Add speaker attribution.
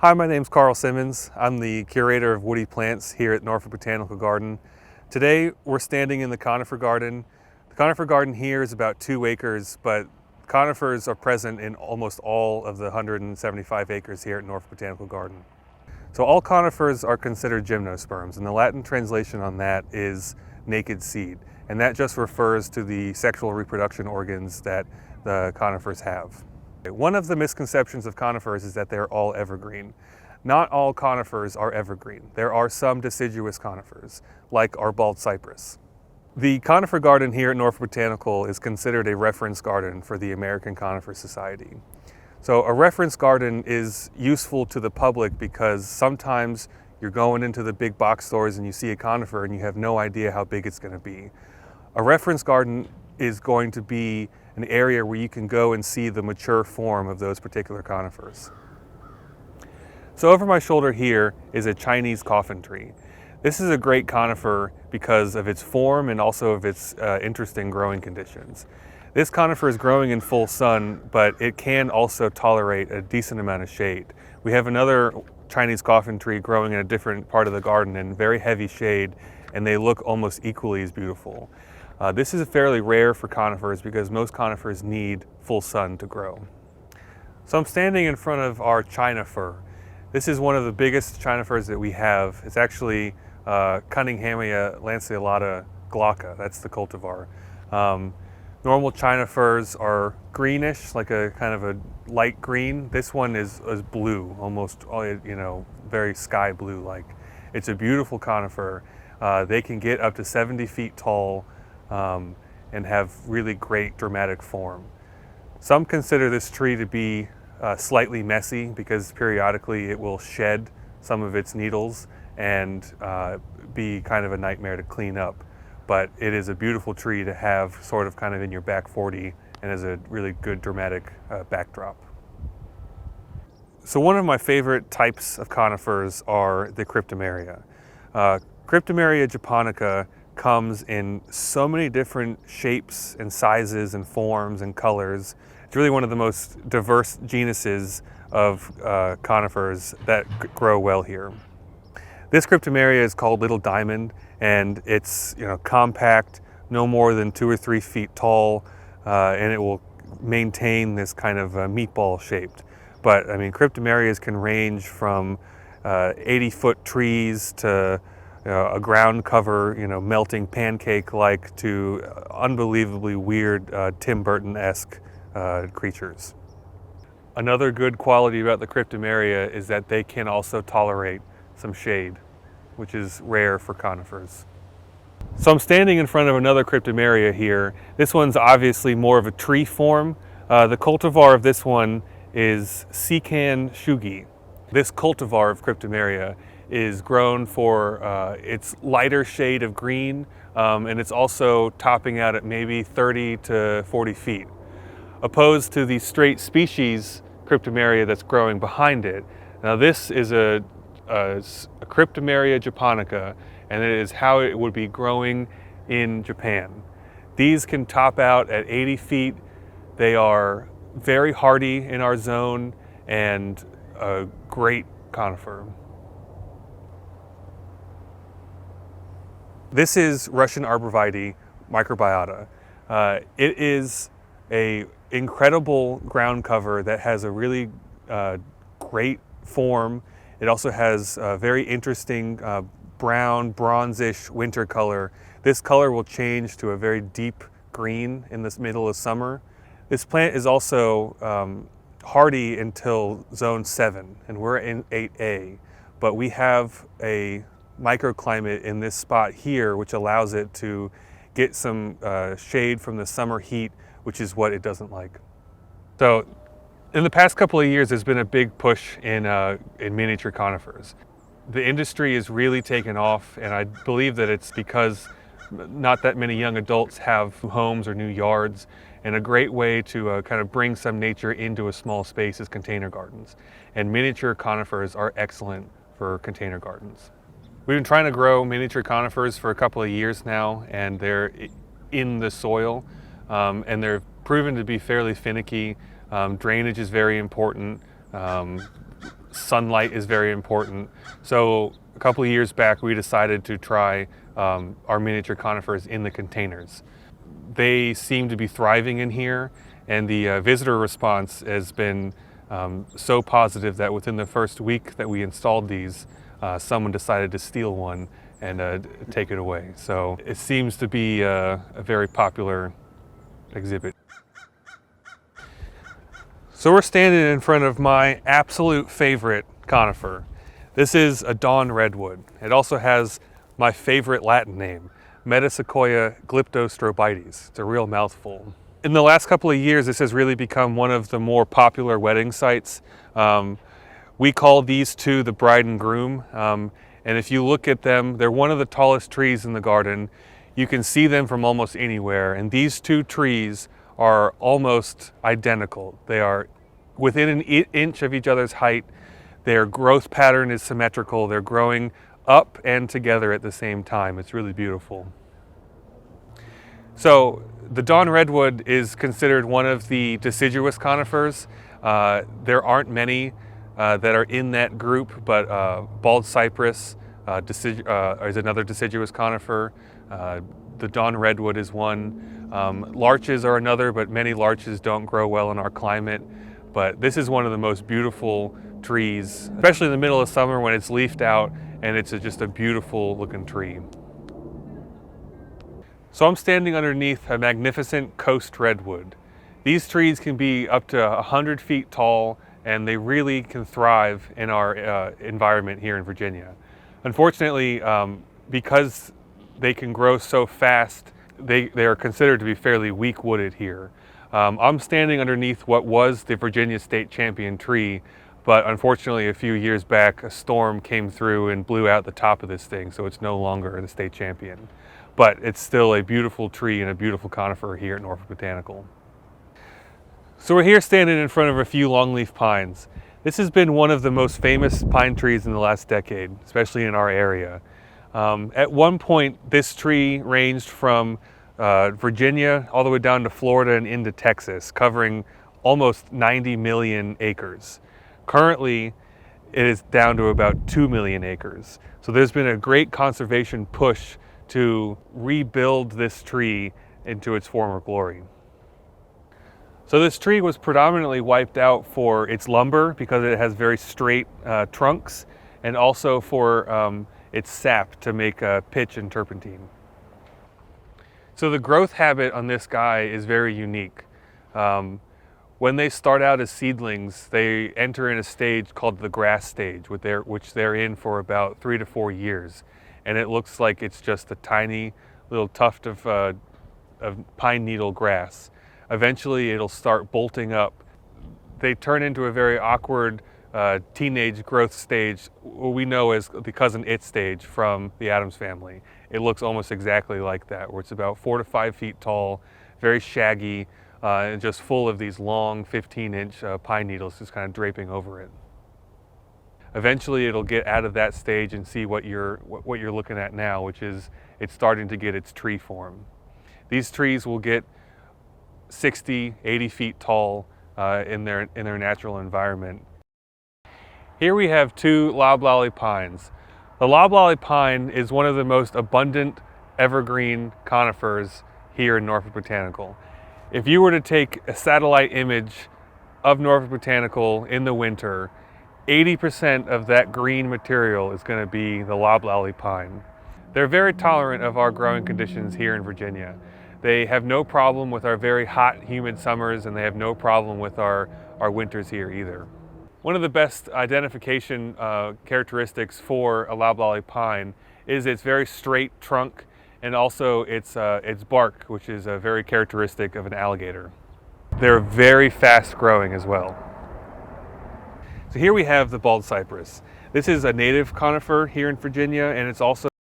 Speaker 1: Hi, my name's Carl Simmons. I'm the curator of woody plants here at Norfolk Botanical Garden. Today we're standing in the Conifer Garden. The Conifer Garden here is about 2 acres, but conifers are present in almost all of the 175 acres here at Norfolk Botanical Garden. So all conifers are considered gymnosperms, and the Latin translation on that is naked seed, and that just refers to the sexual reproduction organs that the conifers have. One of the misconceptions of conifers is that they're all evergreen. Not all conifers are evergreen. There are some deciduous conifers, like our bald cypress. The Conifer Garden here at Norfolk Botanical is considered a reference garden for the American Conifer Society. So a reference garden is useful to the public because sometimes you're going into the big box stores and you see a conifer and you have no idea how big it's going to be. A reference garden is going to be an area where you can go and see the mature form of those particular conifers. So over my shoulder here is a Chinese coffin tree. This is a great conifer because of its form and also of its interesting growing conditions. This conifer is growing in full sun, but it can also tolerate a decent amount of shade. We have another Chinese coffin tree growing in a different part of the garden in very heavy shade, and they look almost equally as beautiful. This is fairly rare for conifers because most conifers need full sun to grow. So I'm standing in front of our China fir. This is one of the biggest conifers that we have. It's actually Cunninghamia lanceolata glauca. That's the cultivar. Normal China firs are greenish, like a kind of a light green. This one is blue, almost, very sky blue like. It's a beautiful conifer. They can get up to 70 feet tall and have really great dramatic form. Some consider this tree to be slightly messy because periodically it will shed some of its needles and be kind of a nightmare to clean up. But it is a beautiful tree to have sort of kind of in your back 40 and is a really good dramatic backdrop. So one of my favorite types of conifers are the Kryptomeria. Kryptomeria japonica comes in so many different shapes and sizes and forms and colors. It's really one of the most diverse genuses of conifers that grow well here. This Kryptomeria is called Little Diamond, and it's compact, no more than 2 or 3 feet tall, and it will maintain this kind of meatball shaped. But I mean, Kryptomerias can range from 80-foot trees to a ground cover, melting pancake-like, to unbelievably weird Tim Burton-esque creatures. Another good quality about the Kryptomeria is that they can also tolerate some shade, which is rare for conifers. So I'm standing in front of another Kryptomeria here. This one's obviously more of a tree form. The cultivar of this one is Sikan Shugi. This cultivar of Kryptomeria is grown for its lighter shade of green, and it's also topping out at maybe 30 to 40 feet. Opposed to the straight species Kryptomeria that's growing behind it. Now this is a Kryptomeria japonica, and it is how it would be growing in Japan. These can top out at 80 feet. They are very hardy in our zone and a great conifer. This is Russian Arborvitae Microbiota. It is an incredible ground cover that has a really great form. It also has a very interesting brown, bronzish winter color. This color will change to a very deep green in the middle of summer. This plant is also hardy until zone 7, and we're in 8A, but we have a microclimate in this spot here which allows it to get some shade from the summer heat, which is what it doesn't like. So in the past couple of years, there's been a big push in miniature conifers. The industry has really taken off, and I believe that it's because not that many young adults have homes or new yards, and a great way to kind of bring some nature into a small space is container gardens. And miniature conifers are excellent for container gardens. We've been trying to grow miniature conifers for a couple of years now, and they're in the soil, and they're proven to be fairly finicky. Drainage is very important. sunlight is very important. So a couple of years back, we decided to try our miniature conifers in the containers. They seem to be thriving in here, and the visitor response has been so positive that within the first week that we installed these, someone decided to steal one and take it away. So it seems to be a very popular exhibit. So we're standing in front of my absolute favorite conifer. This is a dawn redwood. It also has my favorite Latin name, Metasequoia glyptostrobites. It's a real mouthful. In the last couple of years, this has really become one of the more popular wedding sites. We call these two the bride and groom. And if you look at them, they're one of the tallest trees in the garden. You can see them from almost anywhere. And these two trees are almost identical. They are within an inch of each other's height. Their growth pattern is symmetrical. They're growing up and together at the same time. It's really beautiful. So the dawn redwood is considered one of the deciduous conifers. There aren't many that are in that group, but bald cypress is another deciduous conifer. The dawn redwood is one. Larches are another, but many larches don't grow well in our climate. But this is one of the most beautiful trees, especially in the middle of summer when it's leafed out, and it's just a beautiful looking tree. So I'm standing underneath a magnificent coast redwood. These trees can be up to 100 feet tall, and they really can thrive in our environment here in Virginia. Unfortunately, because they can grow so fast, they are considered to be fairly weak wooded here. I'm standing underneath what was the Virginia State Champion tree, but unfortunately a few years back a storm came through and blew out the top of this thing, so it's no longer the state champion. But it's still a beautiful tree and a beautiful conifer here at Norfolk Botanical. So we're here standing in front of a few longleaf pines. This has been one of the most famous pine trees in the last decade, especially in our area. At one point, this tree ranged from Virginia all the way down to Florida and into Texas, covering almost 90 million acres. Currently, it is down to about 2 million acres. So there's been a great conservation push to rebuild this tree into its former glory. So this tree was predominantly wiped out for its lumber because it has very straight trunks, and also for its sap to make pitch and turpentine. So the growth habit on this guy is very unique. When they start out as seedlings, they enter in a stage called the grass stage, which they're in for about 3 to 4 years. And it looks like it's just a tiny little tuft of pine needle grass. Eventually it'll start bolting up. They turn into a very awkward teenage growth stage, what we know as the cousin it stage from the Addams family. It looks almost exactly like that, where it's about 4 to 5 feet tall, very shaggy, and just full of these long 15-inch pine needles just kind of draping over it. Eventually it'll get out of that stage and see what you're looking at now, which is it's starting to get its tree form. These trees will get 60, 80 feet tall in their natural environment. Here we have 2 Loblolly Pines. The Loblolly Pine is one of the most abundant evergreen conifers here in Norfolk Botanical. If you were to take a satellite image of Norfolk Botanical in the winter, 80% of that green material is going to be the Loblolly Pine. They're very tolerant of our growing conditions here in Virginia. They have no problem with our very hot, humid summers, and they have no problem with our winters here either. One of the best identification characteristics for a Loblolly pine is its very straight trunk, and also its bark, which is very characteristic of an alligator. They're very fast growing as well. So here we have the bald cypress. This is a native conifer here in Virginia, and it's also